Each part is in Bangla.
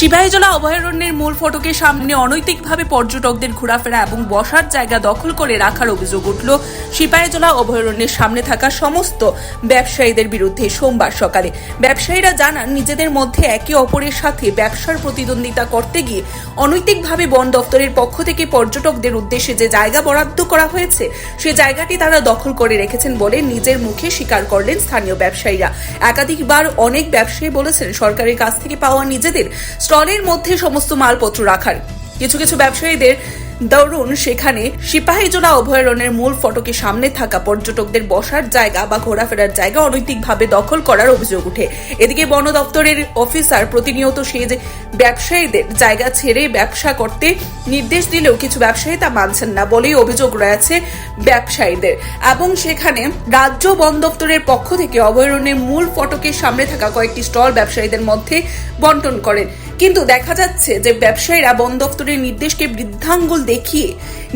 সিপাহীজলা অভয়ারণ্যের মূল ফটকের সামনে অনৈতিকভাবে পর্যটকদের ঘোরাফেরা এবং বসার জায়গা দখল করে রাখার অভিযোগ উঠল সিপাহীজলা অভয়ারণ্যের সামনে থাকা সমস্ত ব্যবসায়ীদের বিরুদ্ধে সোমবার সকালে। ব্যবসায়ীরা জানান, নিজেদের মধ্যে একে অপরের সাথে ব্যবসার প্রতিদ্বন্দ্বিতা করতে গিয়ে অনৈতিকভাবে বন দপ্তরের পক্ষ থেকে পর্যটকদের উদ্দেশ্যে যে জায়গা বরাদ্দ করা হয়েছে সে জায়গাটি তারা দখল করে রেখেছেন বলে নিজের মুখে স্বীকার করলেন স্থানীয় ব্যবসায়ীরা। একাধিকবার অনেক ব্যবসায়ী বলেছেন, সরকারের কাছ থেকে পাওয়া নিজেদের স্টলের মধ্যে সমস্ত মালপত্র রাখার। কিছু কিছু ব্যবসায়ীদের দরুন সেখানে সিপাহীজলা অভয়ারণ্যের মূল ফটকের সামনে থাকা পর্যটকদের বসার জায়গা বা ঘোরাফেরার জায়গা অনৈতিকভাবে দখল করার অভিযোগ উঠে। এদিকে বন দপ্তরের অফিসার প্রতিনিয়ত সেই যে ব্যবসায়ীদের জায়গা ছেড়ে ব্যবসা করতে নির্দেশ দিলেও কিছু ব্যবসায়ী তা মানছেন না বলেই অভিযোগ রয়েছে ব্যবসায়ীদের। এবং সেখানে রাজ্য বন দপ্তরের পক্ষ থেকে অভয়ারণ্যের মূল ফটকের সামনে থাকা কয়েকটি স্টল ব্যবসায়ীদের মধ্যে বন্টন করেন। কিন্তু দেখা যাচ্ছে যে ব্যবসায়ীরা বন দপ্তরের নির্দেশকে বৃদ্ধাঙ্গুল দেখিয়ে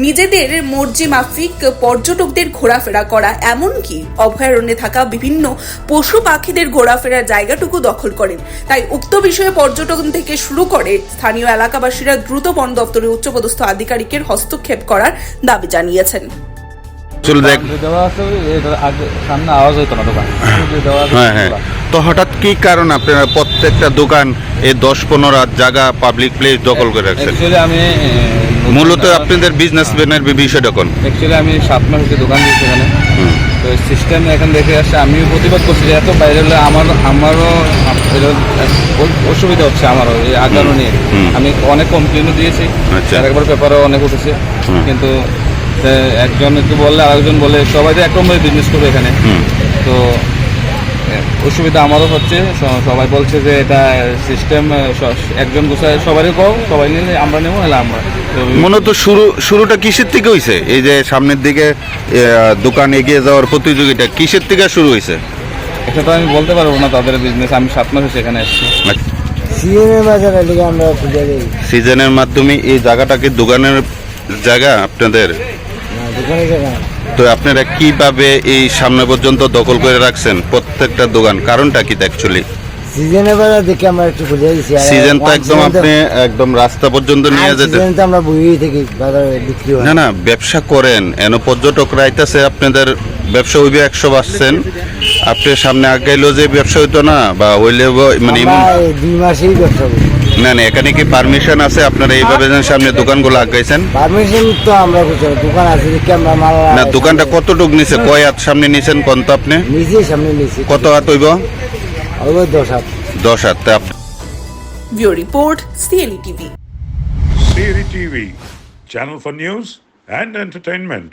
নিজেদের মর্জি মাফিক পর্যটকদের ঘোরাফেরা করা, এমনকি অভয়ারণ্যে থাকা বিভিন্ন পশু পাখিদের ঘোরাফেরার জায়গাটুকু দখল করেন। তাই উক্ত বিষয়ে পর্যটন থেকে শুরু করে স্থানীয় এলাকাবাসীরা দ্রুত বন দপ্তরের উচ্চপদস্থ আধিকারিকের হস্তক্ষেপ করার দাবি জানিয়েছেন। তো হঠাৎ কি কারণ আপনারা প্রত্যেকটা দোকান এই 10-15 জায়গা পাবলিক প্লেস দখল করে রাখছেন? আমি মূলত আপনাদের বিজনেসম্যানের বিষয়টা কোন? অ্যাকচুয়ালি আমি 7 মাস হচ্ছে দোকান দিয়েছি এখানে। তো সিস্টেম এখন দেখে আসছে, আমিও প্রতিবাদ করছি যে এত বাইরে হলে আমারও অসুবিধা হচ্ছে। আমারও এই আগানো নিয়ে আমি অনেক কমপ্লেনও দিয়েছি, একবার পেপারও অনেক উঠেছে। কিন্তু একজন একটু বললে আরেকজন বলে সবাই তো একরকমভাবে বিজনেস করবে এখানে। তো অসুবিধা আমারও হচ্ছে। সবাই বলছে যে এটা সিস্টেম একজন গোছায় সবারই কও, সবাই নিলে আমরা নেবো, নাহলে আমরা। মূলত শুরুটা কিসের থেকে হয়েছে? এই যে সামনের দিকে দোকান এগিয়ে যাওয়ার প্রতিযোগিতা কিসের থেকে শুরু হয়েছে? এটা তো আমি বলতে পারবো না তাদের বিজনেস। আমি 7 মাসে সেখানে এসেছি। সিজনের মাধ্যমে এই জায়গাটাকে দোকানের জায়গা আপনাদের? তো আপনারা কিভাবে এই সামনে পর্যন্ত দখল করে রাখছেন প্রত্যেকটা দোকান? কারণটা কি অ্যাকচুয়ালি? সিজনের বেলা দেখে আমরা একটু ভুলে গেছি। সিজন তো আপনি একদম রাস্তা পর্যন্ত নিয়ে যেতে। আমরা বইয়ে থেকে বাজারে বিক্রি হয় না, ব্যবসা করেন এন পর্যটকরা আইতাছে, আপনাদের ব্যবসা হইবে 100 বাড়ছেন, আপনি সামনে আগাইলো যে ব্যবসা হইতো না বা হইলে মানে 2 মাসেই ব্যবসা করি। না, এখানে কি পারমিশন আছে আপনারা এইভাবে সামনে দোকানগুলো আগাইছেন? পারমিশন তো আমরা দোকান আছে দেখি আমরা মাল। না, দোকানটা কতটুক নিচে, কয় হাত সামনে নিছেন কোন? তো আপনি নিচে সামনে নিচে কত হাত হইব? 10 হাত। 10 হাত। Bureau report, CNE TV. CNE TV, channel for news and entertainment.